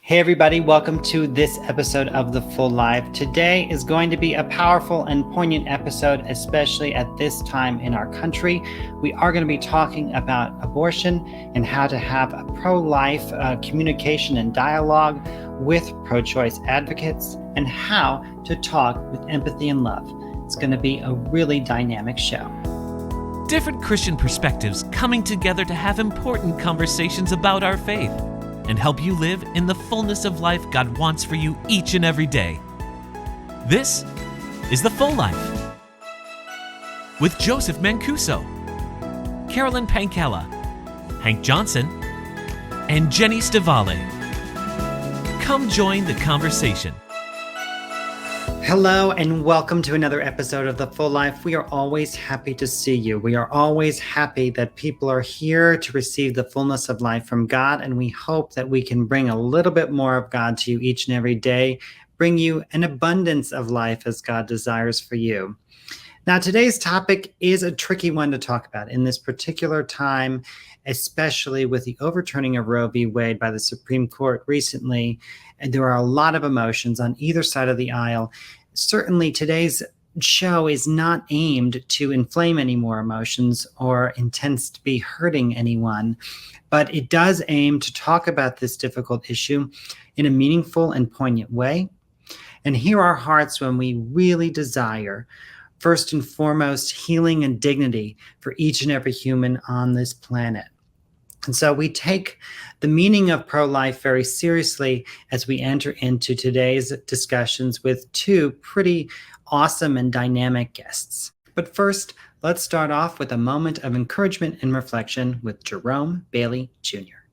Hey everybody, welcome to this episode of The Full Life. Today is going to be a powerful and poignant episode, especially at this time in our country. We are going to be talking about abortion and how to have a pro-life communication and dialogue with pro-choice advocates and how to talk with empathy and love. It's going to be a really dynamic show. Different Christian perspectives coming together to have important conversations about our faith and help you live in the fullness of life God wants for you each and every day. This is The Full Life with Joseph Mancuso, Carolyn Pankella, Hank Johnson, and Jenny Stavale. Come join the conversation. Hello and welcome to another episode of The Full Life. We are always happy to see you. We are always happy that people are here to receive the fullness of life from God, and we hope that we can bring a little bit more of God to you each and every day, bring you an abundance of life as God desires for you. Now, today's topic is a tricky one to talk about in this particular time, especially with the overturning of Roe v. Wade by the Supreme Court recently. And there are a lot of emotions on either side of the aisle. Certainly, today's show is not aimed to inflame any more emotions or intends to be hurting anyone, but it does aim to talk about this difficult issue in a meaningful and poignant way and hear our hearts when we really desire, first and foremost, healing and dignity for each and every human on this planet. And so we take the meaning of pro-life very seriously as we enter into today's discussions with two pretty awesome and dynamic guests. But first, let's start off with a moment of encouragement and reflection with Jerome Bailey Jr.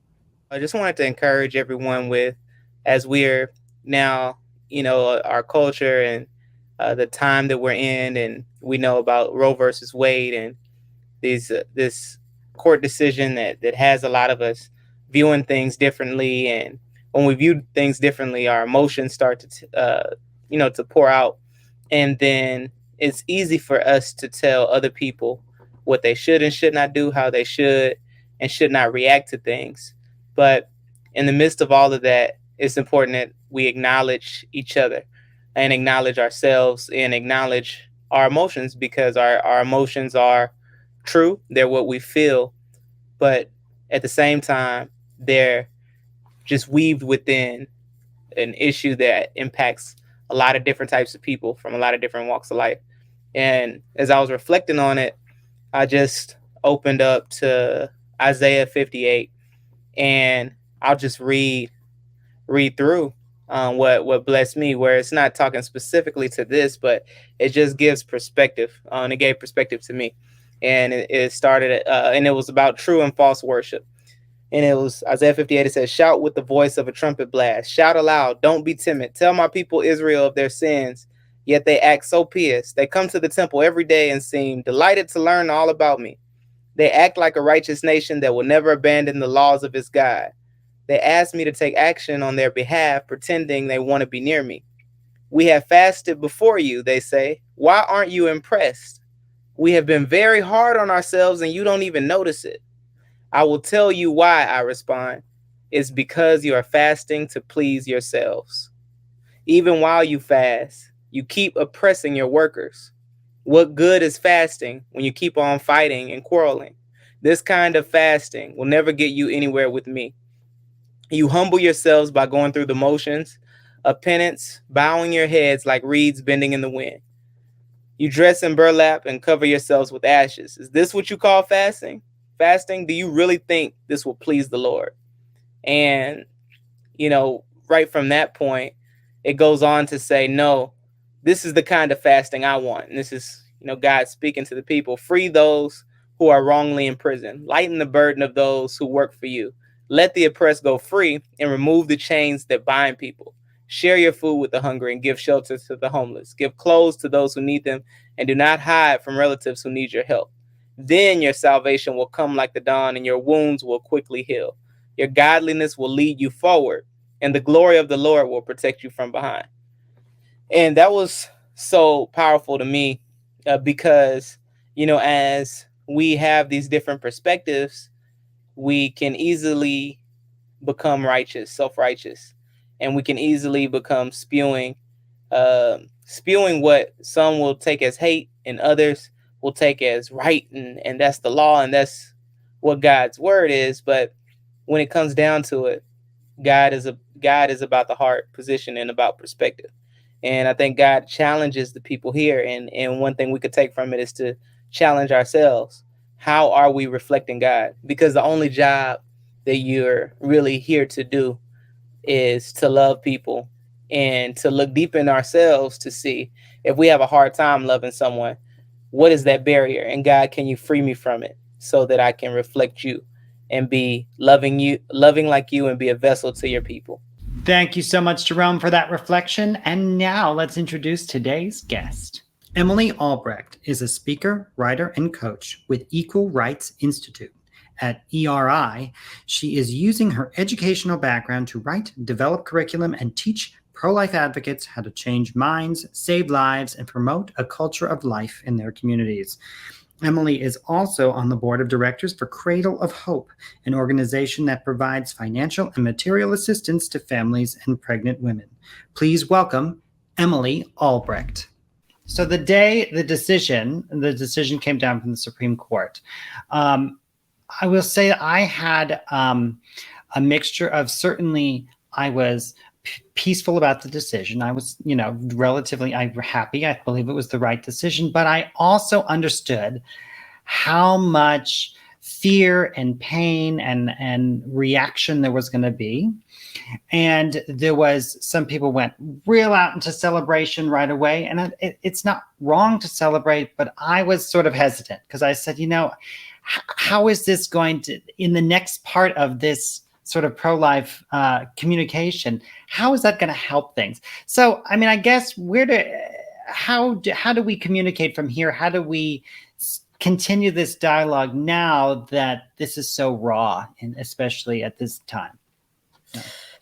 I just wanted to encourage everyone with, as we're now, our culture and the time that we're in, and we know about Roe versus Wade and this court decision that has a lot of us viewing things differently. And when we view things differently, our emotions start to pour out. And then it's easy for us to tell other people what they should and should not do, how they should and should not react to things. But in the midst of all of that, it's important that we acknowledge each other and acknowledge ourselves and acknowledge our emotions, because our emotions are true. They're what we feel, but at the same time, they're just weaved within an issue that impacts a lot of different types of people from a lot of different walks of life. And as I was reflecting on it, I just opened up to Isaiah 58, and I'll just read through what blessed me, where it's not talking specifically to this, but it just gives perspective. And it gave perspective to me. And it started, and it was about true and false worship. And it was Isaiah 58. It says, "Shout with the voice of a trumpet blast. Shout aloud. Don't be timid. Tell my people Israel of their sins. Yet they act so pious. They come to the temple every day and seem delighted to learn all about me. They act like a righteous nation that will never abandon the laws of its God. They ask me to take action on their behalf, pretending they want to be near me. We have fasted before you," they say. "Why aren't you impressed? We have been very hard on ourselves and you don't even notice it." "I will tell you why," I respond. "It's because you are fasting to please yourselves. Even while you fast, you keep oppressing your workers. What good is fasting when you keep on fighting and quarreling? This kind of fasting will never get you anywhere with me. You humble yourselves by going through the motions of penance, bowing your heads like reeds bending in the wind. You dress in burlap and cover yourselves with ashes. Is this what you call fasting? Do you really think this will please the Lord?" And, right from that point, it goes on to say, no, this is the kind of fasting I want. And this is, God speaking to the people. "Free those who are wrongly imprisoned. Lighten the burden of those who work for you. Let the oppressed go free and remove the chains that bind people. Share your food with the hungry and give shelter to the homeless. Give clothes to those who need them and do not hide from relatives who need your help. Then your salvation will come like the dawn and your wounds will quickly heal. Your godliness will lead you forward and the glory of the Lord will protect you from behind." And that was so powerful to me because, as we have these different perspectives, we can easily become righteous, self-righteous. and we can easily become spewing what some will take as hate and others will take as right, and that's the law, and that's what God's word is. But when it comes down to it, God is about the heart position and about perspective. And I think God challenges the people here. And one thing we could take from it is to challenge ourselves. How are we reflecting God? Because the only job that you're really here to do is to love people and to look deep in ourselves to see if we have a hard time loving someone, what is that barrier? And God, can you free me from it so that I can reflect you and be loving like you, and be a vessel to your people? Thank you so much, Jerome, for that reflection. And now let's introduce today's guest. Emily Albrecht is a speaker, writer, and coach with Equal Rights Institute. At ERI, she is using her educational background to write, develop curriculum, and teach pro-life advocates how to change minds, save lives, and promote a culture of life in their communities. Emily is also on the board of directors for Cradle of Hope, an organization that provides financial and material assistance to families and pregnant women. Please welcome Emily Albrecht. So the day the decision came down from the Supreme Court, I will say I had a mixture of, certainly I was peaceful about the decision. I was, relatively happy. I believe it was the right decision, but I also understood how much fear and pain and reaction there was going to be. And there was, some people went real out into celebration right away. And it's not wrong to celebrate, but I was sort of hesitant because I said, how is this going to, in the next part of this sort of pro-life communication, how is that going to help things? So, I guess how do we communicate from here? How do we continue this dialogue now that this is so raw, and especially at this time?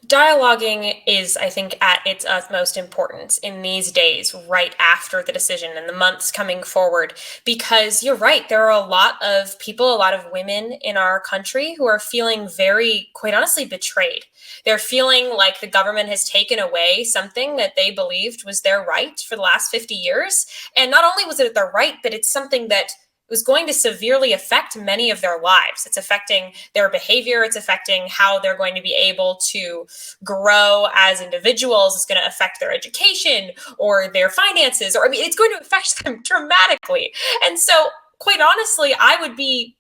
Dialoguing is, I think, at its utmost importance in these days, right after the decision and the months coming forward, because you're right, there are a lot of people, a lot of women in our country who are feeling very, quite honestly, betrayed. They're feeling like the government has taken away something that they believed was their right for the last 50 years. And not only was it their right, but it's something that was going to severely affect many of their lives. It's affecting their behavior. It's affecting how they're going to be able to grow as individuals. It's going to affect their education or their finances, or it's going to affect them dramatically. And so, quite honestly, I would be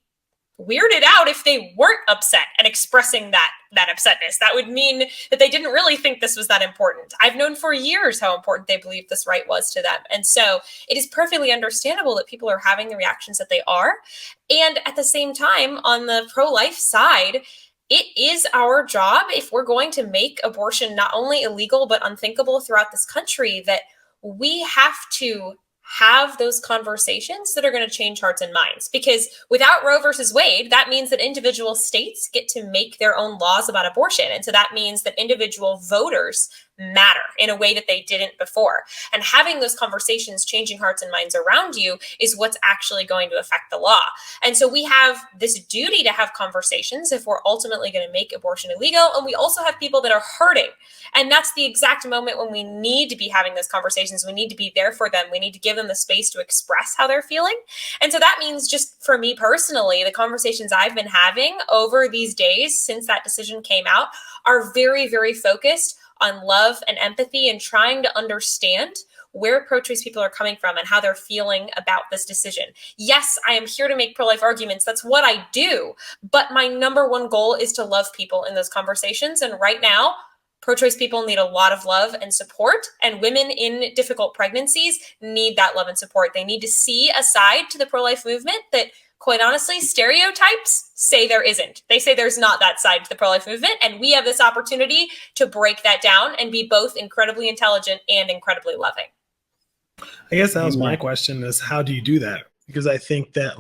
weirded out if they weren't upset and expressing that upsetness. That would mean that they didn't really think this was that important. I've known for years how important they believe this right was to them. And so it is perfectly understandable that people are having the reactions that they are. And at the same time, on the pro-life side, it is our job, if we're going to make abortion not only illegal, but unthinkable throughout this country, that we have to have those conversations that are going to change hearts and minds. Because without Roe versus Wade, that means that individual states get to make their own laws about abortion. And so that means that individual voters matter in a way that they didn't before. And having those conversations, changing hearts and minds around you, is what's actually going to affect the law. And so we have this duty to have conversations if we're ultimately going to make abortion illegal. And we also have people that are hurting. And that's the exact moment when we need to be having those conversations. We need to be there for them. We need to give them the space to express how they're feeling. And so that means, just for me personally, the conversations I've been having over these days since that decision came out are very, very focused on love and empathy, and trying to understand where pro-choice people are coming from and how they're feeling about this decision. Yes, I am here to make pro-life arguments. That's what I do. But my number one goal is to love people in those conversations. And right now, pro-choice people need a lot of love and support, and women in difficult pregnancies need that love and support. They need to see a side to the pro-life movement that, quite honestly, stereotypes say there isn't. They say there's not that side to the pro-life movement, and we have this opportunity to break that down and be both incredibly intelligent and incredibly loving. I guess that was my question, is how do you do that? Because I think that,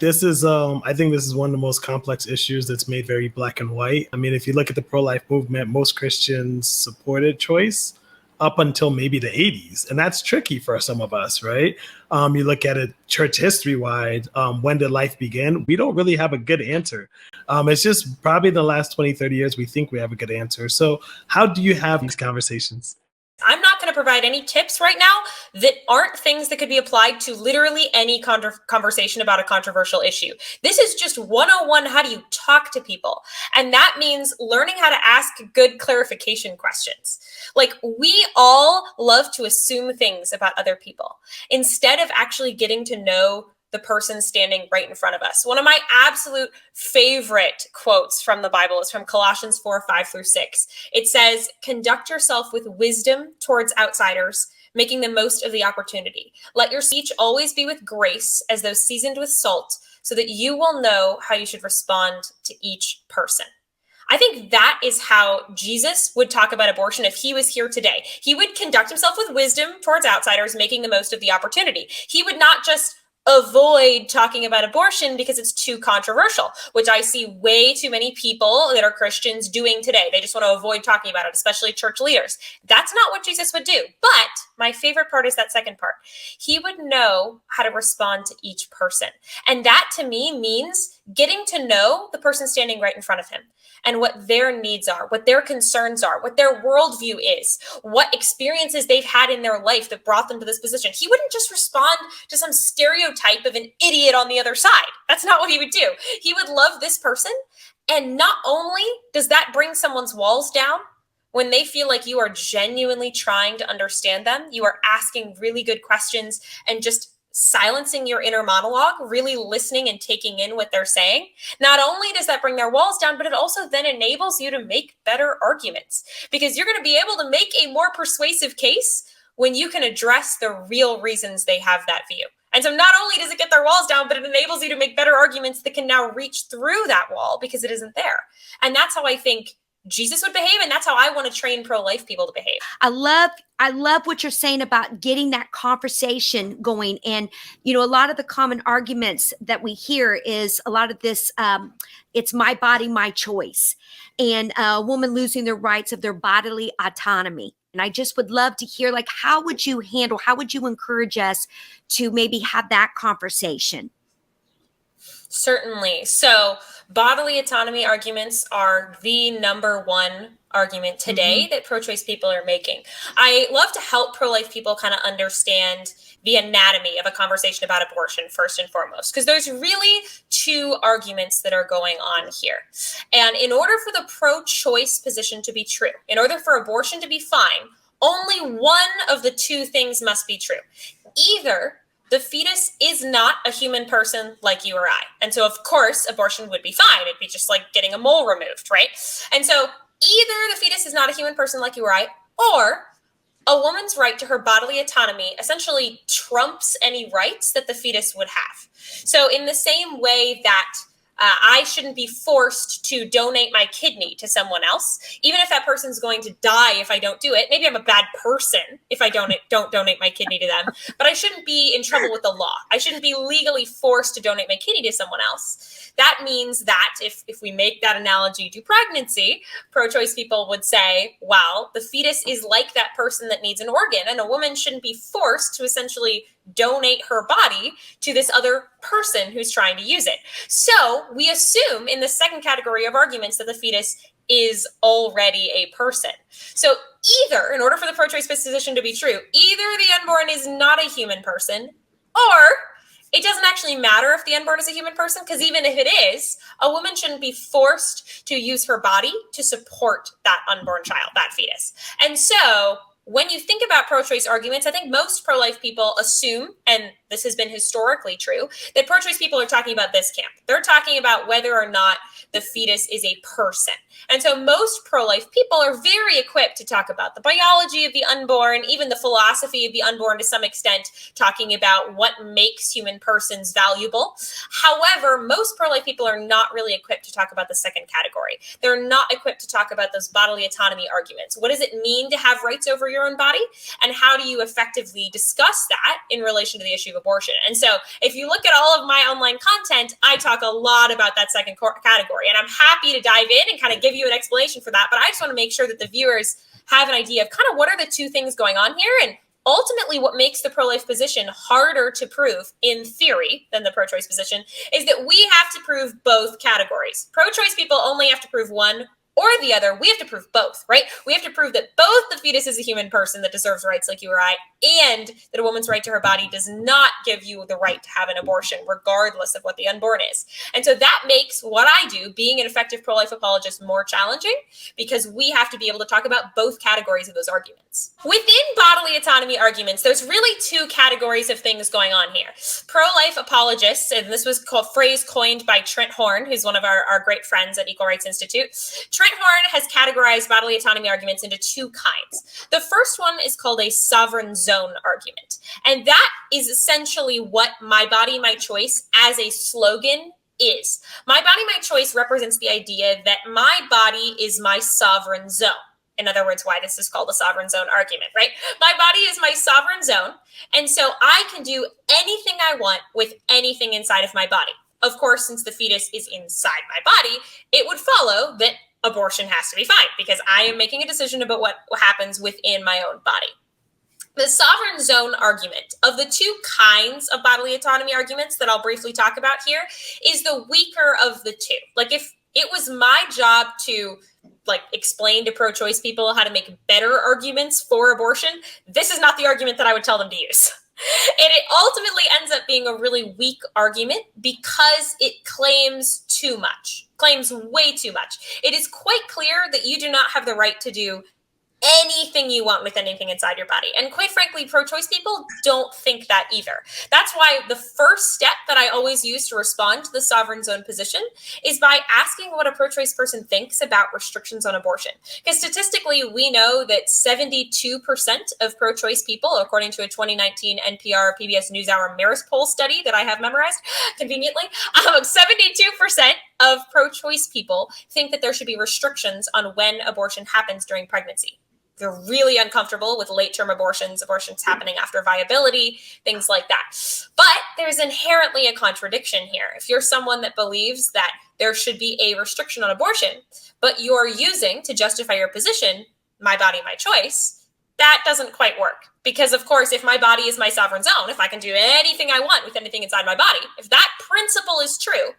this is, I think this is one of the most complex issues that's made very black and white. I mean, if you look at the pro-life movement, most Christians supported choice. up until maybe the 80s. And that's tricky for some of us, right? You look at it church history-wide, when did life begin? We don't really have a good answer. It's just probably the last 20, 30 years, we think we have a good answer. So how do you have these conversations? I'm not going to provide any tips right now that aren't things that could be applied to literally any conversation about a controversial issue. This is just 101. How do you talk to people? And that means learning how to ask good clarification questions. Like, we all love to assume things about other people instead of actually getting to know the person standing right in front of us. One of my absolute favorite quotes from the Bible is from Colossians 4:5-6. It says, "Conduct yourself with wisdom towards outsiders, making the most of the opportunity. Let your speech always be with grace, as though seasoned with salt, so that you will know how you should respond to each person." I think that is how Jesus would talk about abortion if he was here today. He would conduct himself with wisdom towards outsiders, making the most of the opportunity. He would not just avoid talking about abortion because it's too controversial, which I see way too many people that are Christians doing today. They just want to avoid talking about it, especially church leaders. That's not what Jesus would do. But my favorite part is that second part. He would know how to respond to each person. And that to me means getting to know the person standing right in front of him and what their needs are, what their concerns are, what their worldview is, what experiences they've had in their life that brought them to this position. He wouldn't just respond to some stereotype of an idiot on the other side. That's not what he would do. He would love this person. And not only does that bring someone's walls down, when they feel like you are genuinely trying to understand them, you are asking really good questions and just silencing your inner monologue, really listening and taking in what they're saying. Not only does that bring their walls down, but it also then enables you to make better arguments, because you're going to be able to make a more persuasive case when you can address the real reasons they have that view. And so not only does it get their walls down, but it enables you to make better arguments that can now reach through that wall because it isn't there. And that's how I think Jesus would behave, and that's how I want to train pro-life people to behave. I love what you're saying about getting that conversation going. And, a lot of the common arguments that we hear is a lot of this, it's my body, my choice, and a woman losing their rights of their bodily autonomy. And I just would love to hear, how would you encourage us to maybe have that conversation? Certainly. So bodily autonomy arguments are the number one argument today that pro-choice people are making. I love to help pro-life people kind of understand the anatomy of a conversation about abortion first and foremost, because there's really two arguments that are going on here. And in order for the pro-choice position to be true, in order for abortion to be fine, only one of the two things must be true. Either the fetus is not a human person like you or I. And so, of course, abortion would be fine. It'd be just like getting a mole removed, right? And so either the fetus is not a human person like you or I, or a woman's right to her bodily autonomy essentially trumps any rights that the fetus would have. So in the same way that I shouldn't be forced to donate my kidney to someone else, even if that person's going to die if I don't do it. Maybe I'm a bad person if I don't donate my kidney to them, but I shouldn't be in trouble with the law. I shouldn't be legally forced to donate my kidney to someone else. That means that if we make that analogy to pregnancy, pro-choice people would say, well, the fetus is like that person that needs an organ, and a woman shouldn't be forced to essentially donate her body to this other person who's trying to use it. So we assume in the second category of arguments that the fetus is already a person. So either, in order for the pro-choice position to be true, either the unborn is not a human person, or it doesn't actually matter if the unborn is a human person, because even if it is, a woman shouldn't be forced to use her body to support that unborn child, that fetus. And so when you think about pro-choice arguments, I think most pro-life people assume, and this has been historically true, that pro-choice people are talking about this camp. They're talking about whether or not the fetus is a person. And so most pro-life people are very equipped to talk about the biology of the unborn, even the philosophy of the unborn to some extent, talking about what makes human persons valuable. However, most pro-life people are not really equipped to talk about the second category. They're not equipped to talk about those bodily autonomy arguments. What does it mean to have rights over your own body? And how do you effectively discuss that in relation to the issue of abortion. And so if you look at all of my online content, I talk a lot about that second category, and I'm happy to dive in and kind of give you an explanation for that. But I just want to make sure that the viewers have an idea of kind of what are the two things going on here, and ultimately what makes the pro-life position harder to prove in theory than the pro-choice position is that we have to prove both categories. Pro-choice people only have to prove one or the other. We have to prove both, right? We have to prove that both the fetus is a human person that deserves rights like you or I, and that a woman's right to her body does not give you the right to have an abortion, regardless of what the unborn is. And so that makes what I do, being an effective pro-life apologist, more challenging, because we have to be able to talk about both categories of those arguments. Within bodily autonomy arguments, there's really two categories of things going on here. Pro-life apologists, and this was a phrase coined by Trent Horn, who's one of our great friends at Equal Rights Institute. Trent Horn has categorized bodily autonomy arguments into two kinds. The first one is called a sovereign zone argument. And that is essentially what my body, my choice as a slogan is. My body, my choice represents the idea that my body is my sovereign zone. In other words, why this is called a sovereign zone argument, right? My body is my sovereign zone. And so I can do anything I want with anything inside of my body. Of course, since the fetus is inside my body, it would follow that abortion has to be fine because I am making a decision about what happens within my own body. The sovereign zone argument, of the two kinds of bodily autonomy arguments that I'll briefly talk about here, is the weaker of the two. Like, if it was my job to explain to pro-choice people how to make better arguments for abortion, this is not the argument that I would tell them to use. And it ultimately ends up being a really weak argument because it claims too much, claims way too much. It is quite clear that you do not have the right to do anything you want with anything inside your body. And quite frankly, pro-choice people don't think that either. That's why the first step that I always use to respond to the sovereign zone position is by asking what a pro-choice person thinks about restrictions on abortion. Because statistically, we know that 72% of pro-choice people, according to a 2019 NPR PBS NewsHour Marist poll study that I have memorized conveniently, 72% of pro-choice people think that there should be restrictions on when abortion happens during pregnancy. They're really uncomfortable with late-term abortions happening after viability, things like that. But there's inherently a contradiction here. If you're someone that believes that there should be a restriction on abortion, but you're using to justify your position, my body, my choice, that doesn't quite work. Because, of course, if my body is my sovereign zone, if I can do anything I want with anything inside my body, if that principle is true,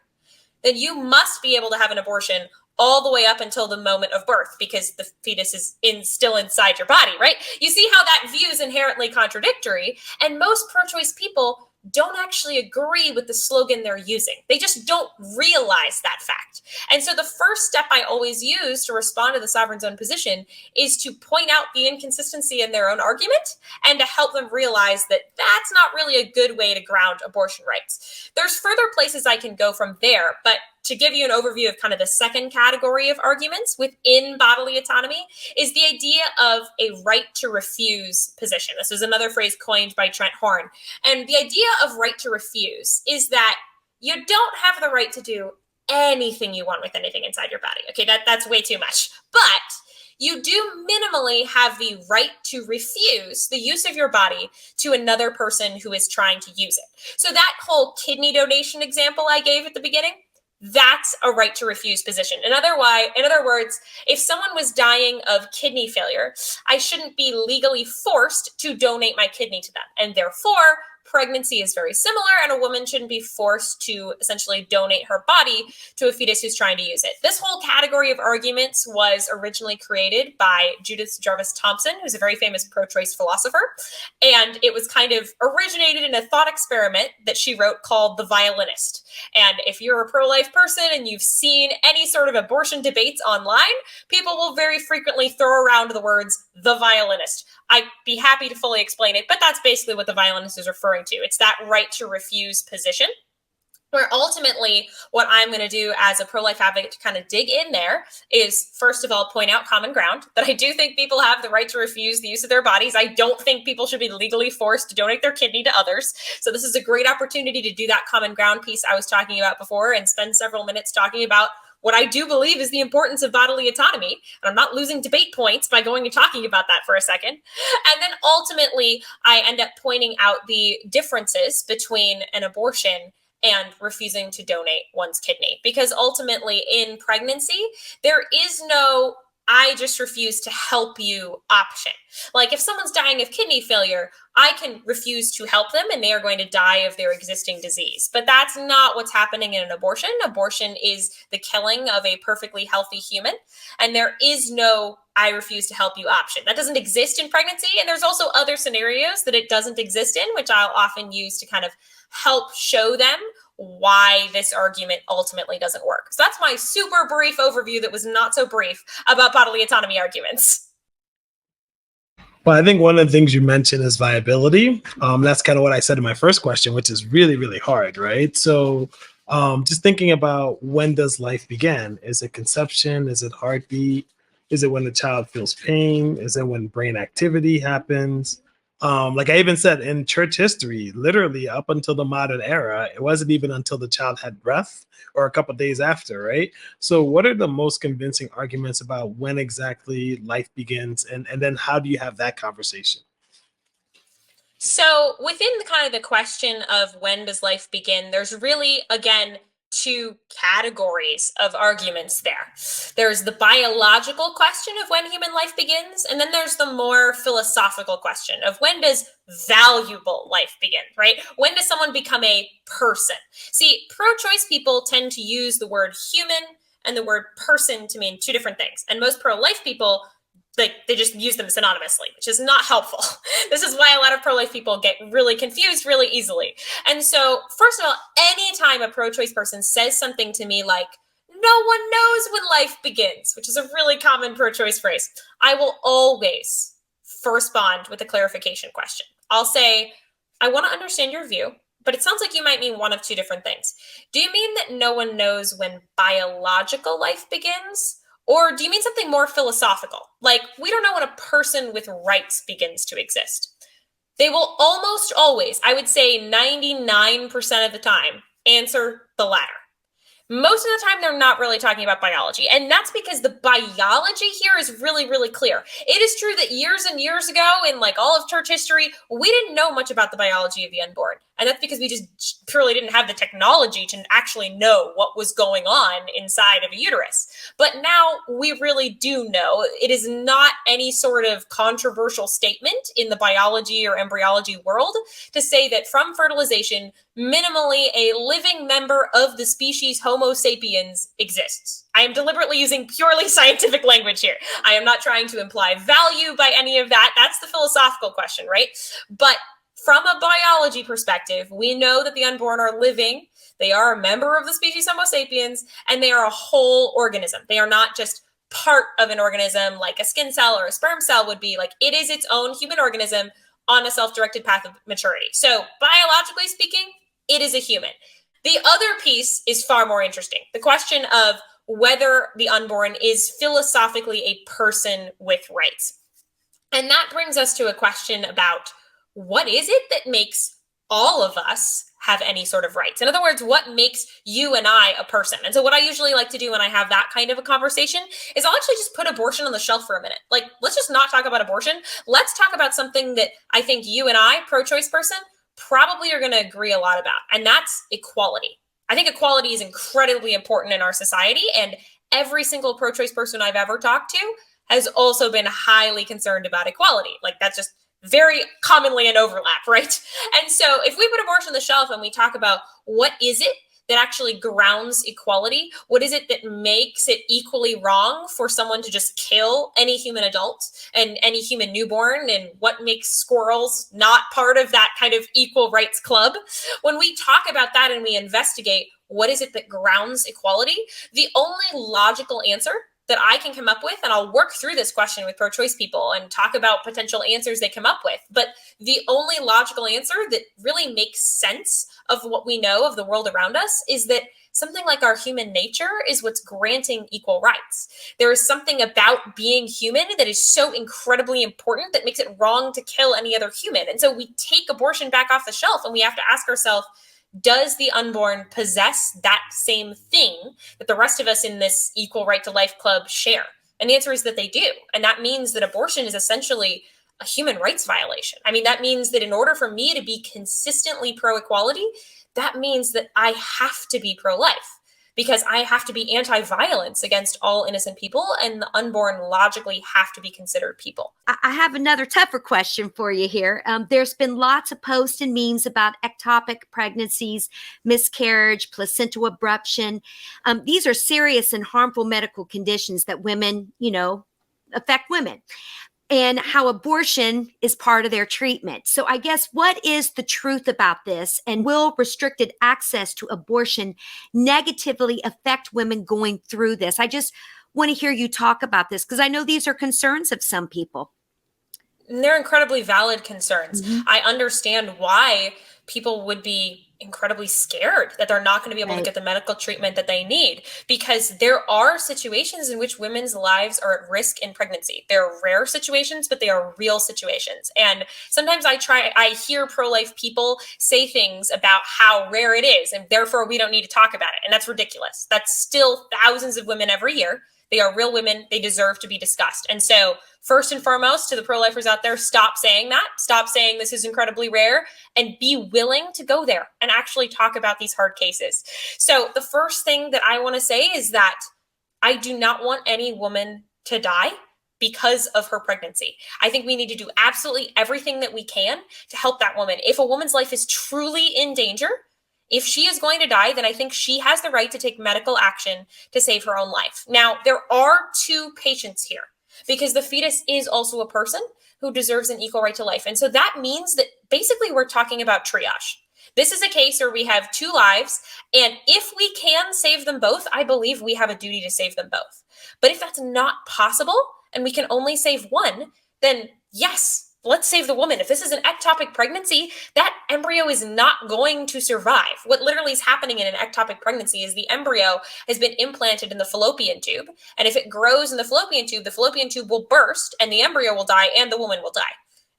then you must be able to have an abortion all the way up until the moment of birth because the fetus is still inside your body, right? You see how that view is inherently contradictory, and most pro-choice people don't actually agree with the slogan they're using. They just don't realize that fact. And so the first step I always use to respond to the sovereign zone position is to point out the inconsistency in their own argument and to help them realize that that's not really a good way to ground abortion rights. There's further places I can go from there, but to give you an overview of kind of the second category of arguments within bodily autonomy is the idea of a right to refuse position. This is another phrase coined by Trent Horn. And the idea of right to refuse is that you don't have the right to do anything you want with anything inside your body. Okay, that's way too much. But you do minimally have the right to refuse the use of your body to another person who is trying to use it. So that whole kidney donation example I gave at the beginning, that's a right to refuse position. In other words, if someone was dying of kidney failure, I shouldn't be legally forced to donate my kidney to them. And therefore, pregnancy is very similar, and a woman shouldn't be forced to essentially donate her body to a fetus who's trying to use it. This whole category of arguments was originally created by Judith Jarvis Thompson, who's a very famous pro-choice philosopher, and it was kind of originated in a thought experiment that she wrote called The Violinist. And if you're a pro-life person and you've seen any sort of abortion debates online, people will very frequently throw around the words, the violinist. I'd be happy to fully explain it, but that's basically what the violinist is referring to. It's that right to refuse position, where ultimately what I'm going to do as a pro-life advocate to kind of dig in there is, first of all, point out common ground, that I do think people have the right to refuse the use of their bodies. I don't think people should be legally forced to donate their kidney to others. So this is a great opportunity to do that common ground piece I was talking about before and spend several minutes talking about what I do believe is the importance of bodily autonomy. And I'm not losing debate points by going and talking about that for a second. And then ultimately, I end up pointing out the differences between an abortion and refusing to donate one's kidney. Because ultimately, in pregnancy, there is no I just refuse to help you option. Like if someone's dying of kidney failure, I can refuse to help them and they are going to die of their existing disease. But that's not what's happening in an abortion. Abortion is the killing of a perfectly healthy human. And there is no I refuse to help you option. That doesn't exist in pregnancy. And there's also other scenarios that it doesn't exist in, which I'll often use to kind of help show them why this argument ultimately doesn't work. So that's my super brief overview that was not so brief about bodily autonomy arguments. Well, I think one of the things you mentioned is viability. That's kind of what I said in my first question, which is really, really hard, right? So just thinking about when does life begin? Is it conception? Is it heartbeat? Is it when the child feels pain? Is it when brain activity happens? Like I even said in church history, literally up until the modern era, it wasn't even until the child had breath or a couple of days after, right? So what are the most convincing arguments about when exactly life begins? And then how do you have that conversation? So within the kind of the question of when does life begin, there's really, again, two categories of arguments there. There's the biological question of when human life begins, and then there's the more philosophical question of when does valuable life begin, right? When does someone become a person? See, pro-choice people tend to use the word human and the word person to mean two different things. And most pro-life people, they just use them synonymously, which is not helpful. This is why a lot of pro-life people get really confused really easily. And so, first of all, anytime a pro-choice person says something to me like, no one knows when life begins, which is a really common pro-choice phrase, I will always respond with a clarification question. I'll say, I want to understand your view, but it sounds like you might mean one of two different things. Do you mean that no one knows when biological life begins? Or do you mean something more philosophical? Like, we don't know when a person with rights begins to exist. They will almost always, I would say 99% of the time, answer the latter. Most of the time, they're not really talking about biology. And that's because the biology here is really, really clear. It is true that years and years ago, in like all of church history, we didn't know much about the biology of the unborn. And that's because we just purely didn't have the technology to actually know what was going on inside of a uterus. But now we really do know. It is not any sort of controversial statement in the biology or embryology world to say that from fertilization, minimally a living member of the species Homo sapiens exists. I am deliberately using purely scientific language here. I am not trying to imply value by any of that. That's the philosophical question, right? But from a biology perspective, we know that the unborn are living. They are a member of the species Homo sapiens, and they are a whole organism. They are not just part of an organism like a skin cell or a sperm cell would be. Like, it is its own human organism on a self-directed path of maturity. So biologically speaking, it is a human. The other piece is far more interesting. The question of whether the unborn is philosophically a person with rights. And that brings us to a question about what is it that makes all of us have any sort of rights? In other words, what makes you and I a person? And so what I usually like to do when I have that kind of a conversation is I'll actually just put abortion on the shelf for a minute. Like, let's just not talk about abortion. Let's talk about something that I think you and I, pro-choice person, probably are going to agree a lot about. And that's equality. I think equality is incredibly important in our society. And every single pro-choice person I've ever talked to has also been highly concerned about equality. Like, that's just very commonly an overlap, right? And so if we put abortion on the shelf and we talk about what is it that actually grounds equality, what is it that makes it equally wrong for someone to just kill any human adult and any human newborn, and what makes squirrels not part of that kind of equal rights club? When we talk about that and we investigate what is it that grounds equality, the only logical answer that I can come up with, and I'll work through this question with pro-choice people and talk about potential answers they come up with. But the only logical answer that really makes sense of what we know of the world around us is that something like our human nature is what's granting equal rights. There is something about being human that is so incredibly important that makes it wrong to kill any other human. And so we take abortion back off the shelf and we have to ask ourselves, does the unborn possess that same thing that the rest of us in this equal right to life club share? And the answer is that they do. And that means that abortion is essentially a human rights violation. I mean, that means that in order for me to be consistently pro-equality, that means that I have to be pro-life, because I have to be anti-violence against all innocent people, and the unborn logically have to be considered people. I have another tougher question for you here. There's been lots of posts and memes about ectopic pregnancies, miscarriage, placental abruption. These are serious and harmful medical conditions that women, affect women, and how abortion is part of their treatment. So I guess, what is the truth about this? And will restricted access to abortion negatively affect women going through this? I just want to hear you talk about this, because I know these are concerns of some people. And they're incredibly valid concerns. I understand why people would be incredibly scared that they're not going to be able to get the medical treatment that they need, because there are situations in which women's lives are at risk in pregnancy. They're rare situations, but they are real situations. And sometimes I hear pro-life people say things about how rare it is, and therefore we don't need to talk about it. And that's ridiculous. That's still thousands of women every year. They are real women. They deserve to be discussed. And so first and foremost, to the pro-lifers out there, stop saying that. Stop saying this is incredibly rare, and be willing to go there and actually talk about these hard cases. So the first thing that I want to say is that I do not want any woman to die because of her pregnancy. I think we need to do absolutely everything that we can to help that woman. If a woman's life is truly in danger, if she is going to die, then I think she has the right to take medical action to save her own life. Now, there are two patients here, because the fetus is also a person who deserves an equal right to life. And so that means that basically we're talking about triage. This is a case where we have two lives, and if we can save them both, I believe we have a duty to save them both. But if that's not possible and we can only save one, then yes, let's save the woman. If this is an ectopic pregnancy, that embryo is not going to survive. What literally is happening in an ectopic pregnancy is the embryo has been implanted in the fallopian tube. And if it grows in the fallopian tube will burst, and the embryo will die, and the woman will die.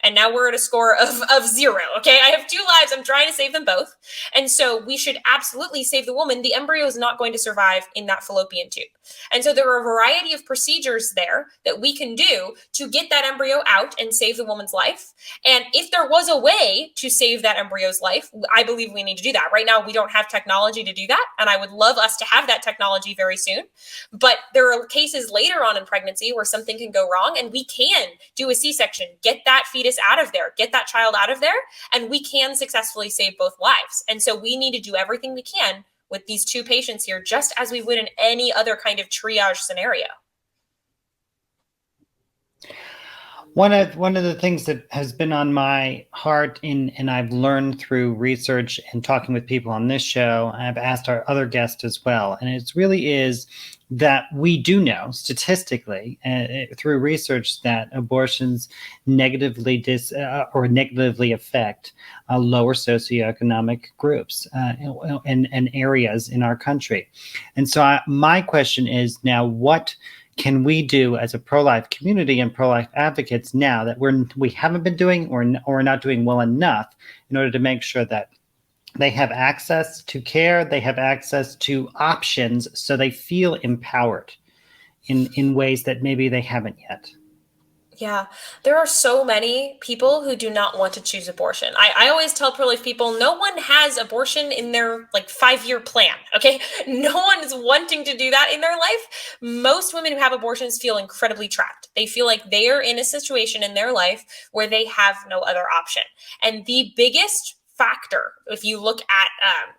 And now we're at a score of 0. Okay, I have two lives. I'm trying to save them both. And so we should absolutely save the woman. The embryo is not going to survive in that fallopian tube. And so there are a variety of procedures there that we can do to get that embryo out and save the woman's life. And if there was a way to save that embryo's life, I believe we need to do that. Right now, we don't have technology to do that. And I would love us to have that technology very soon. But there are cases later on in pregnancy where something can go wrong, and we can do a C-section, get that fetus out of there, get that child out of there, and we can successfully save both lives. And so we need to do everything we can with these two patients here, just as we would in any other kind of triage scenario. One of the things that has been on my heart, and I've learned through research and talking with people on this show, I've asked our other guests as well, and it really is that we do know statistically through research that abortions negatively affect lower socioeconomic groups and areas in our country. And so my question is now, what can we do as a pro-life community and pro-life advocates now that we haven't been doing or not doing well enough in order to make sure that they have access to care, they have access to options, so they feel empowered in ways that maybe they haven't yet? Yeah, there are so many people who do not want to choose abortion. I always tell pro-life people, no one has abortion in their 5-year plan, okay? No one is wanting to do that in their life. Most women who have abortions feel incredibly trapped. They feel like they are in a situation in their life where they have no other option. And the biggest factor, if you look at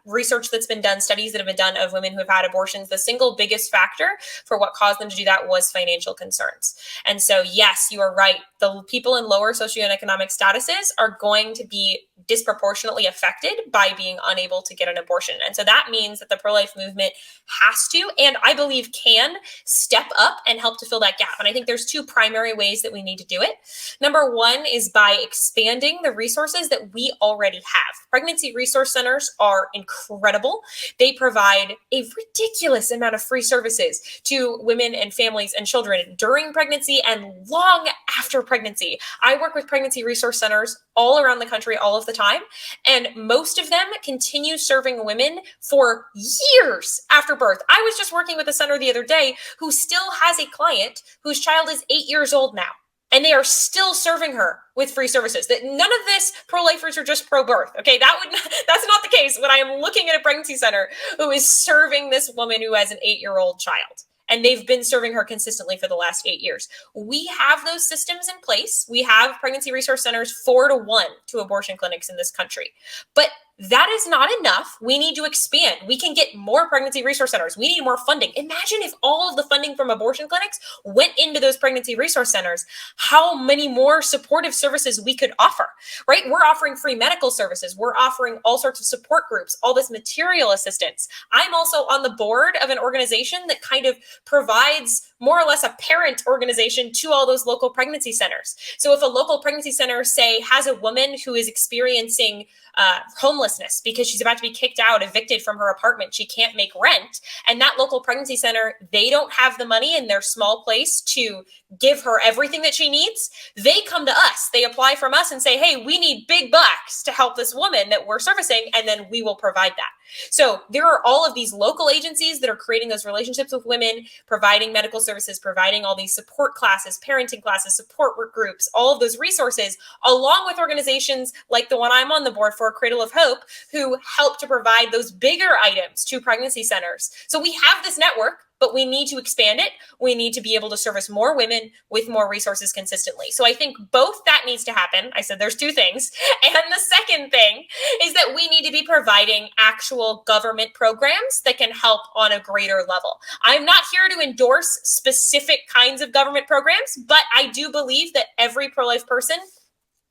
research that's been done, studies that have been done of women who have had abortions, the single biggest factor for what caused them to do that was financial concerns. And so, yes, you are right. The people in lower socioeconomic statuses are going to be disproportionately affected by being unable to get an abortion. And so that means that the pro-life movement has to, and I believe can, step up and help to fill that gap. And I think there's two primary ways that we need to do it. Number one is by expanding the resources that we already have. Pregnancy resource centers are incredible. They provide a ridiculous amount of free services to women and families and children during pregnancy and long after pregnancy. I work with pregnancy resource centers all around the country all of the time, and most of them continue serving women for years after birth. I was just working with a center the other day who still has a client whose child is 8 years old now, and they are still serving her with free services. That none of this pro-lifers are just pro-birth. Okay, that's not the case when I am looking at a pregnancy center who is serving this woman who has an 8-year-old child. And they've been serving her consistently for the last 8 years. We have those systems in place. We have pregnancy resource centers 4-1 to abortion clinics in this country. But that is not enough. We need to expand. We can get more pregnancy resource centers. We need more funding. Imagine if all of the funding from abortion clinics went into those pregnancy resource centers, how many more supportive services we could offer, right? We're offering free medical services. We're offering all sorts of support groups, all this material assistance. I'm also on the board of an organization that kind of provides more or less a parent organization to all those local pregnancy centers. So if a local pregnancy center, say, has a woman who is experiencing homelessness because she's about to be kicked out, evicted from her apartment, she can't make rent, and that local pregnancy center, they don't have the money in their small place to give her everything that she needs, they come to us. They apply from us and say, hey, we need big bucks to help this woman that we're servicing, and then we will provide that. So there are all of these local agencies that are creating those relationships with women, providing medical services, providing all these support classes, parenting classes, support work groups, all of those resources, along with organizations like the one I'm on the board for, Cradle of Hope, who help to provide those bigger items to pregnancy centers. So we have this network, but we need to expand it. We need to be able to service more women with more resources consistently. So I think both that needs to happen. I said there's two things. And the second thing is that we need to be providing actual government programs that can help on a greater level. I'm not here to endorse specific kinds of government programs, but I do believe that every pro-life person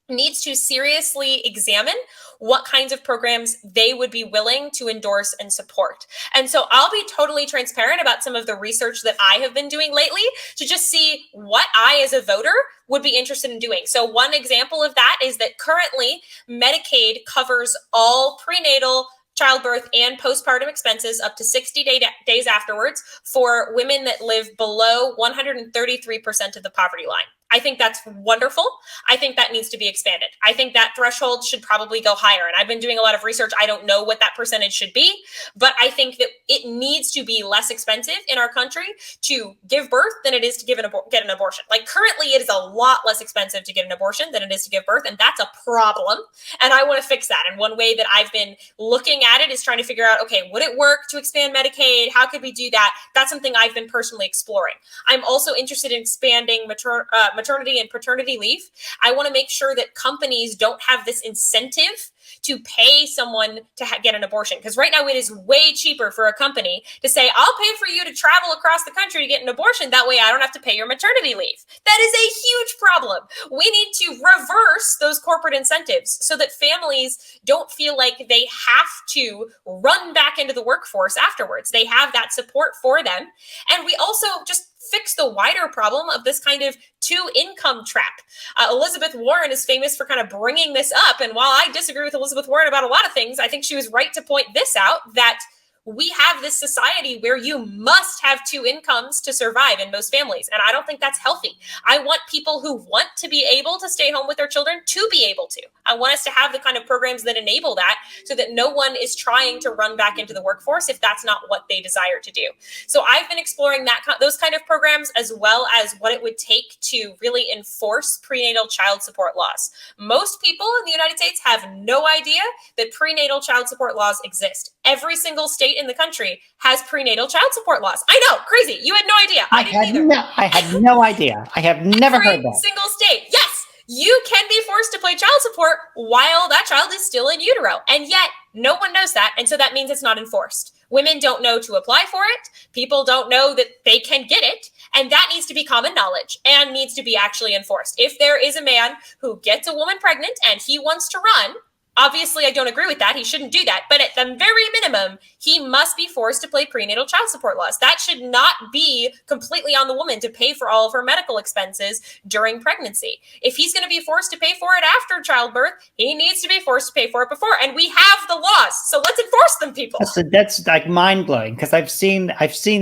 needs to seriously examine what kinds of programs they would be willing to endorse and support. And so I'll be totally transparent about some of the research that I have been doing lately to just see what I, as a voter, would be interested in doing. So one example of that is that currently Medicaid covers all prenatal, childbirth, and postpartum expenses up to 60 days afterwards for women that live below 133% of the poverty line. I think that's wonderful. I think that needs to be expanded. I think that threshold should probably go higher. And I've been doing a lot of research. I don't know what that percentage should be, but I think that it needs to be less expensive in our country to give birth than it is to get an abortion. Like currently, it is a lot less expensive to get an abortion than it is to give birth. And that's a problem. And I want to fix that. And one way that I've been looking at it is trying to figure out, okay, would it work to expand Medicaid? How could we do that? That's something I've been personally exploring. I'm also interested in expanding maternity and paternity leave. I want to make sure that companies don't have this incentive to pay someone to get an abortion. Because right now it is way cheaper for a company to say, I'll pay for you to travel across the country to get an abortion. That way I don't have to pay your maternity leave. That is a huge problem. We need to reverse those corporate incentives so that families don't feel like they have to run back into the workforce afterwards. They have that support for them. And we also just fix the wider problem of this kind of two-income trap. Elizabeth Warren is famous for kind of bringing this up. And while I disagree with Elizabeth Warren about a lot of things, I think she was right to point this out, that we have this society where you must have two incomes to survive in most families. And I don't think that's healthy. I want people who want to be able to stay home with their children to be able to. I want us to have the kind of programs that enable that so that no one is trying to run back into the workforce if that's not what they desire to do. So I've been exploring those kind of programs, as well as what it would take to really enforce prenatal child support laws. Most people in the United States have no idea that prenatal child support laws exist. Every single state in the country has prenatal child support laws. I know, crazy. You had no idea. I had no idea. I have never heard that. Every single state. Yes, you can be forced to pay child support while that child is still in utero. And yet no one knows that. And so that means it's not enforced. Women don't know to apply for it. People don't know that they can get it. And that needs to be common knowledge and needs to be actually enforced. If there is a man who gets a woman pregnant and he wants to run, Obviously, I don't agree with that. He shouldn't do that. But at the very minimum, he must be forced to pay prenatal child support laws. That should not be completely on the woman to pay for all of her medical expenses during pregnancy. If he's going to be forced to pay for it after childbirth, he needs to be forced to pay for it before. And we have the laws, so let's enforce them, people. That's like mind-blowing, because I've seen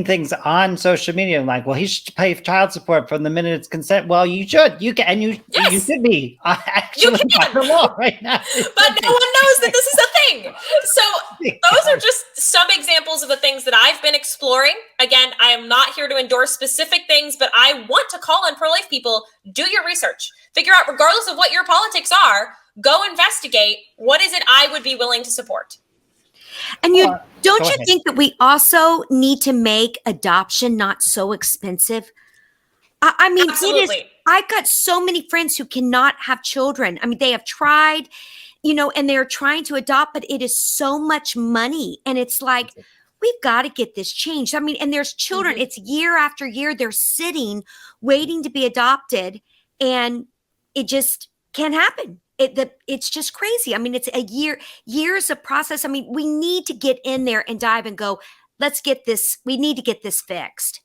things on social media like, well, he should pay child support from the minute it's consent. Well, you should. You can, and you should be. Actually, You can. by the law right now. But no one knows that this is a thing. So those are just some examples of the things that I've been exploring. Again, I am not here to endorse specific things, but I want to call on pro-life people, do your research. Figure out, regardless of what your politics are, go investigate what is it I would be willing to support. And don't you think that we also need to make adoption not so expensive? I mean, Absolutely. I've got so many friends who cannot have children. I mean, they have tried, and they're trying to adopt, but it is so much money. And it's like, we've got to get this changed. I mean, and there's children, it's year after year, they're sitting, waiting to be adopted, and it just can't happen. It's just crazy. I mean, it's years of process. I mean, we need to get in there and dive and go, we need to get this fixed.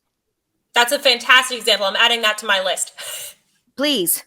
That's a fantastic example. I'm adding that to my list. Please.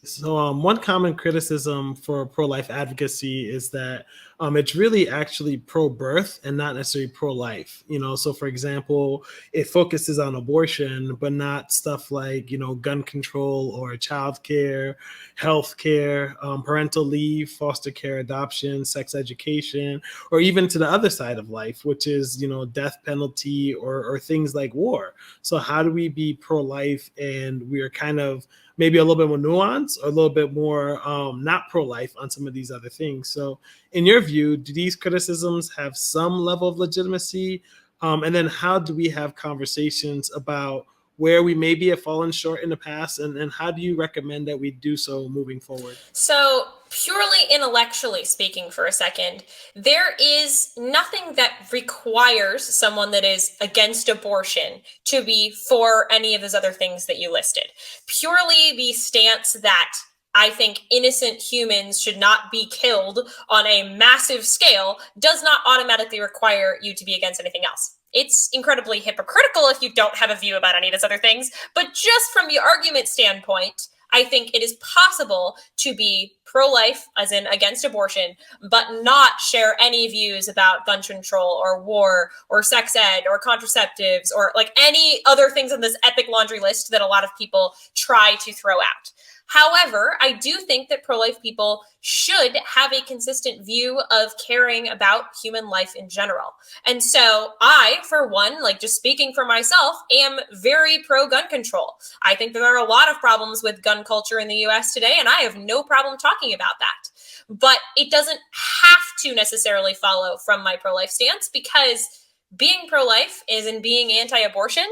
So one common criticism for pro-life advocacy is that it's really actually pro-birth and not necessarily pro-life. So for example, it focuses on abortion, but not stuff like, gun control or childcare, healthcare, parental leave, foster care, adoption, sex education, or even to the other side of life, which is, death penalty or things like war. So how do we be pro-life and we are kind of maybe a little bit more nuanced or a little bit more not pro-life on some of these other things? So in your view, do these criticisms have some level of legitimacy? And then how do we have conversations about where we maybe have fallen short in the past, and how do you recommend that we do so moving forward? So purely intellectually speaking for a second, there is nothing that requires someone that is against abortion to be for any of those other things that you listed. Purely the stance that I think innocent humans should not be killed on a massive scale does not automatically require you to be against anything else. It's incredibly hypocritical if you don't have a view about any of those other things. But just from the argument standpoint, I think it is possible to be pro-life, as in against abortion, but not share any views about gun control or war or sex ed or contraceptives or like any other things on this epic laundry list that a lot of people try to throw out. However, I do think that pro-life people should have a consistent view of caring about human life in general. And so I, for one, like just speaking for myself, am very pro-gun control. I think that there are a lot of problems with gun culture in the US today, and I have no problem talking about that. But it doesn't have to necessarily follow from my pro-life stance, because being pro-life is in being anti-abortion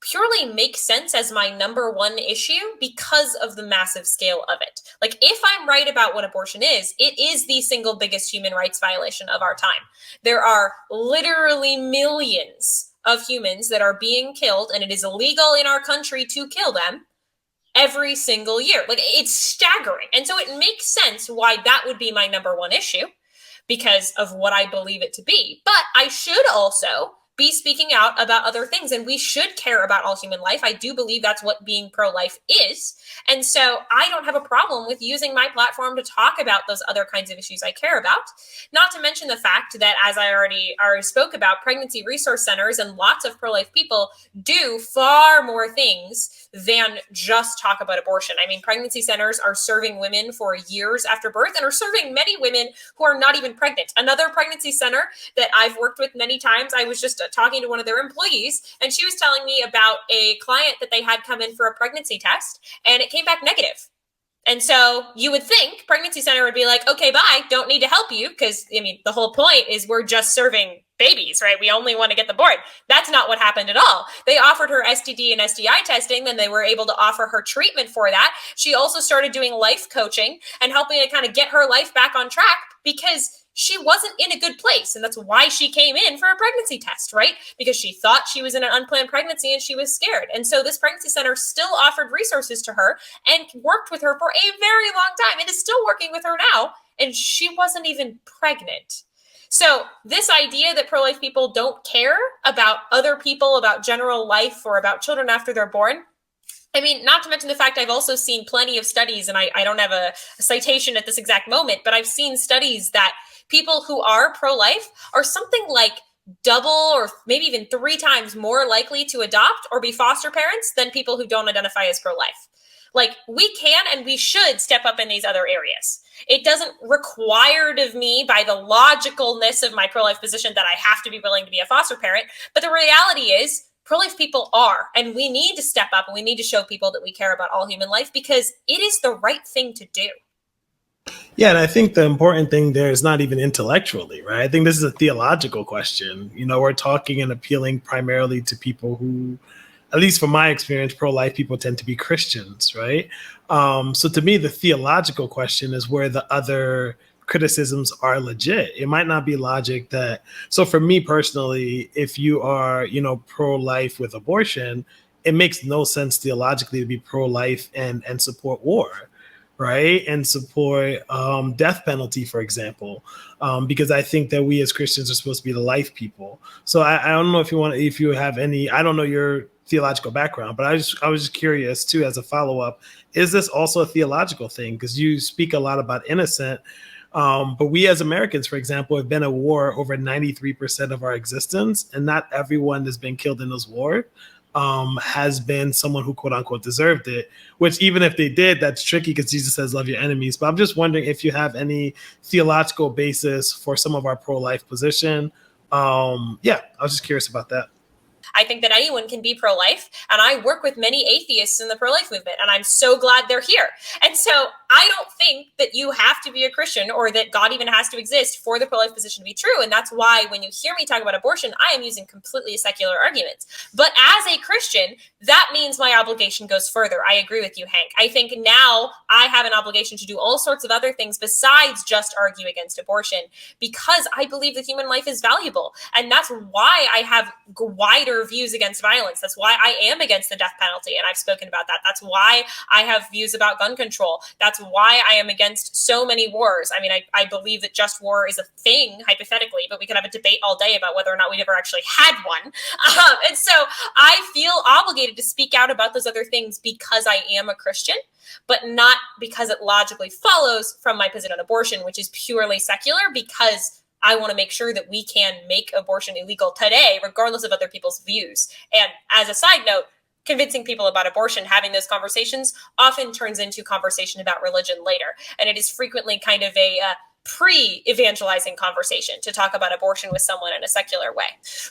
purely makes sense as my number one issue because of the massive scale of it. Like, if I'm right about what abortion is, it is the single biggest human rights violation of our time. There are literally millions of humans that are being killed, and it is illegal in our country to kill them every single year. Like, it's staggering. And so it makes sense why that would be my number one issue because of what I believe it to be. But I should also be speaking out about other things, and we should care about all human life. I do believe that's what being pro-life is. And so I don't have a problem with using my platform to talk about those other kinds of issues I care about. Not to mention the fact that, as I already spoke about, pregnancy resource centers and lots of pro-life people do far more things than just talk about abortion. I mean, pregnancy centers are serving women for years after birth and are serving many women who are not even pregnant. Another pregnancy center that I've worked with many times, I was just talking to one of their employees, and she was telling me about a client that they had come in for a pregnancy test, and it came back negative. And so you would think pregnancy center would be like, okay, bye, don't need to help you, because I mean, the whole point is we're just serving babies, right? We only want to get them born. That's not what happened at all. They offered her STD and STI testing, then they were able to offer her treatment for that. She also started doing life coaching and helping to kind of get her life back on track, because she wasn't in a good place. And that's why she came in for a pregnancy test, right? Because she thought she was in an unplanned pregnancy and she was scared. And so this pregnancy center still offered resources to her and worked with her for a very long time and is still working with her now. And she wasn't even pregnant. So this idea that pro-life people don't care about other people, about general life, or about children after they're born, I mean, not to mention the fact I've also seen plenty of studies, and I don't have a citation at this exact moment, but I've seen studies that people who are pro-life are something like double or maybe even 3 times more likely to adopt or be foster parents than people who don't identify as pro-life. Like, we can and we should step up in these other areas. It doesn't require of me, by the logicalness of my pro-life position, that I have to be willing to be a foster parent. But the reality is, pro-life people are, and we need to step up and we need to show people that we care about all human life because it is the right thing to do. Yeah, and I think the important thing there is not even intellectually, right? I think this is a theological question. You know, we're talking and appealing primarily to people who, at least from my experience, pro-life people tend to be Christians, right? So to me, the theological question is where the other criticisms are legit. It might not be logic that, so for me personally, if you are, you know, pro-life with abortion, it makes no sense theologically to be pro-life and support war, right? And support death penalty, for example, because I think that we as Christians are supposed to be the life people. So I don't know if you have any, I don't know your theological background, but I was just curious too, as a follow-up, is this also a theological thing? Because you speak a lot about innocent, but we as Americans, for example, have been at war over 93% of our existence, and not everyone that's been killed in those wars has been someone who quote unquote deserved it, which even if they did, that's tricky because Jesus says, love your enemies. But I'm just wondering if you have any theological basis for some of our pro-life position. Yeah, I was just curious about that. I think that anyone can be pro-life, and I work with many atheists in the pro-life movement, and I'm so glad they're here. And so I don't think that you have to be a Christian or that God even has to exist for the pro-life position to be true. And that's why when you hear me talk about abortion, I am using completely secular arguments. But as a Christian, that means my obligation goes further. I agree with you, Hank. I think now I have an obligation to do all sorts of other things besides just argue against abortion, because I believe that human life is valuable. And that's why I have wider views against violence. That's why I am against the death penalty, and I've spoken about that. That's why I have views about gun control. That's why I am against so many wars. I mean, I believe that just war is a thing, hypothetically, but we could have a debate all day about whether or not we've ever actually had one. And so I feel obligated to speak out about those other things because I am a Christian, but not because it logically follows from my position on abortion, which is purely secular, because I want to make sure that we can make abortion illegal today, regardless of other people's views. And as a side note, convincing people about abortion, having those conversations often turns into conversation about religion later. And it is frequently kind of a pre-evangelizing conversation to talk about abortion with someone in a secular way.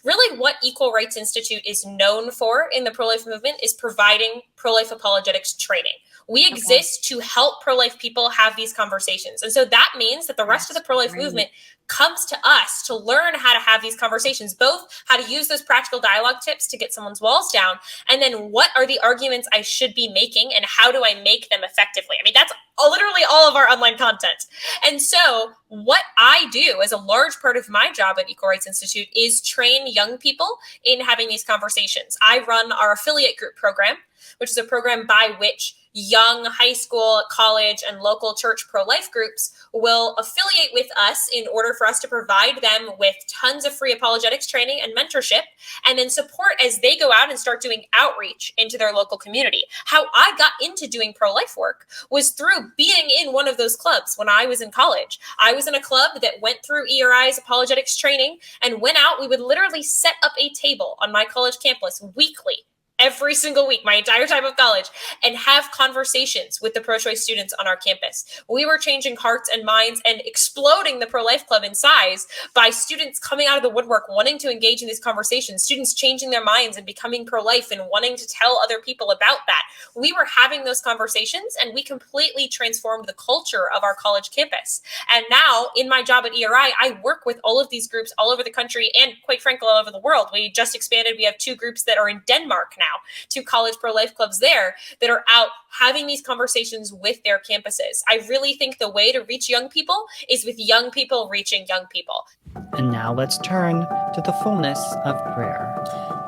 Really, what Equal Rights Institute is known for in the pro-life movement is providing pro-life apologetics training. We exist to help pro-life people have these conversations. And so that means that the rest of the pro-life movement comes to us to learn how to have these conversations, both how to use those practical dialogue tips to get someone's walls down, and then what are the arguments I should be making and how do I make them effectively? I mean, that's literally all of our online content. And so what I do as a large part of my job at Equal Rights Institute is train young people in having these conversations. I run our affiliate group program, which is a program by which young high school, college, and local church pro-life groups will affiliate with us in order for us to provide them with tons of free apologetics training and mentorship, and then support as they go out and start doing outreach into their local community. How I got into doing pro-life work was through being in one of those clubs when I was in college. I was in a club that went through ERI's apologetics training and went out. We would literally set up a table on my college campus weekly, every single week, my entire time of college, and have conversations with the pro-choice students on our campus. We were changing hearts and minds and exploding the pro-life club in size by students coming out of the woodwork wanting to engage in these conversations, students changing their minds and becoming pro-life and wanting to tell other people about that. We were having those conversations, and we completely transformed the culture of our college campus. And now, in my job at ERI, I work with all of these groups all over the country and, quite frankly, all over the world. We just expanded. We have 2 groups that are in Denmark now. now, 2 college pro-life clubs there that are out having these conversations with their campuses. I really think the way to reach young people is with young people reaching young people. And now let's turn to the fullness of prayer.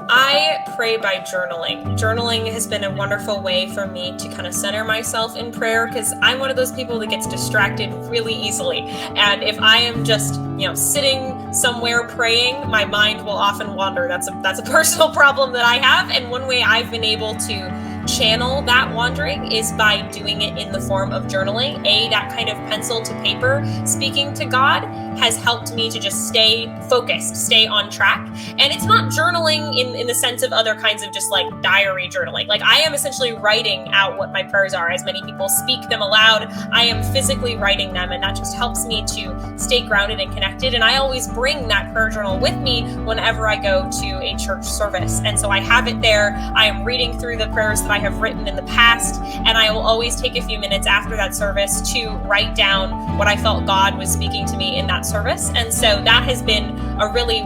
I pray by journaling. Journaling has been a wonderful way for me to kind of center myself in prayer, because I'm one of those people that gets distracted really easily. And if I am just, sitting somewhere praying, my mind will often wander. That's a personal problem that I have. And one way I've been able to channel that wandering is by doing it in the form of journaling. That kind of pencil to paper speaking to God has helped me to just stay focused, stay on track. And it's not journaling in the sense of other kinds of just like diary journaling. Like, I am essentially writing out what my prayers are. As many people speak them aloud, I am physically writing them, and that just helps me to stay grounded and connected. And I always bring that prayer journal with me whenever I go to a church service. And so I have it there. I am reading through the prayers that I have written in the past, and I will always take a few minutes after that service to write down what I felt God was speaking to me in that service. And so that has been a really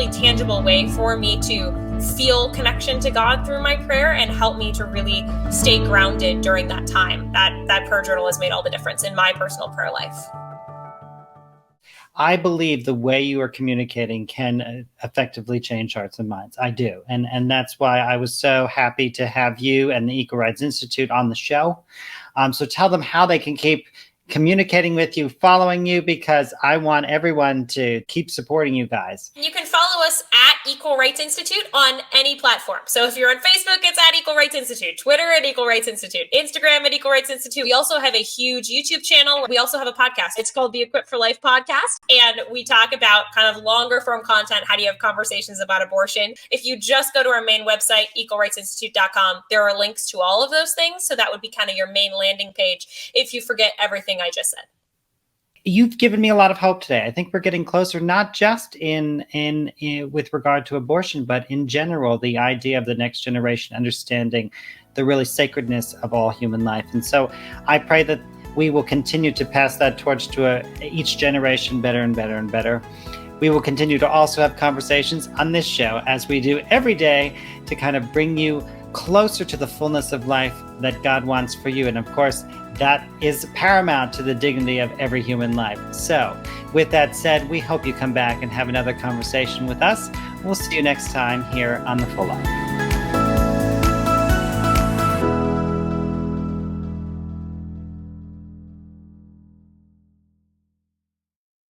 tangible way for me to feel connection to God through my prayer and help me to really stay grounded during that time. That prayer journal has made all the difference in my personal prayer life. I believe the way you are communicating can effectively change hearts and minds. I do. And that's why I was so happy to have you and the Equal Rights Institute on the show. So tell them how they can keep communicating with you, following you, because I want everyone to keep supporting you guys. You can follow us at Equal Rights Institute on any platform. So if you're on Facebook, it's at Equal Rights Institute, Twitter at Equal Rights Institute, Instagram at Equal Rights Institute. We also have a huge YouTube channel. We also have a podcast. It's called the Equipped for Life podcast. And we talk about kind of longer form content. How do you have conversations about abortion? If you just go to our main website, equalrightsinstitute.com, there are links to all of those things. So that would be kind of your main landing page if you forget everything I just said. You've given me a lot of hope today. I think we're getting closer, not just in with regard to abortion, but in general, the idea of the next generation understanding the really sacredness of all human life. And so I pray that we will continue to pass that torch to each generation better and better and better. We will continue to also have conversations on this show, as we do every day, to kind of bring you closer to the fullness of life that God wants for you. And of course, that is paramount to the dignity of every human life. So with that said, we hope you come back and have another conversation with us. We'll see you next time here on The Full Life.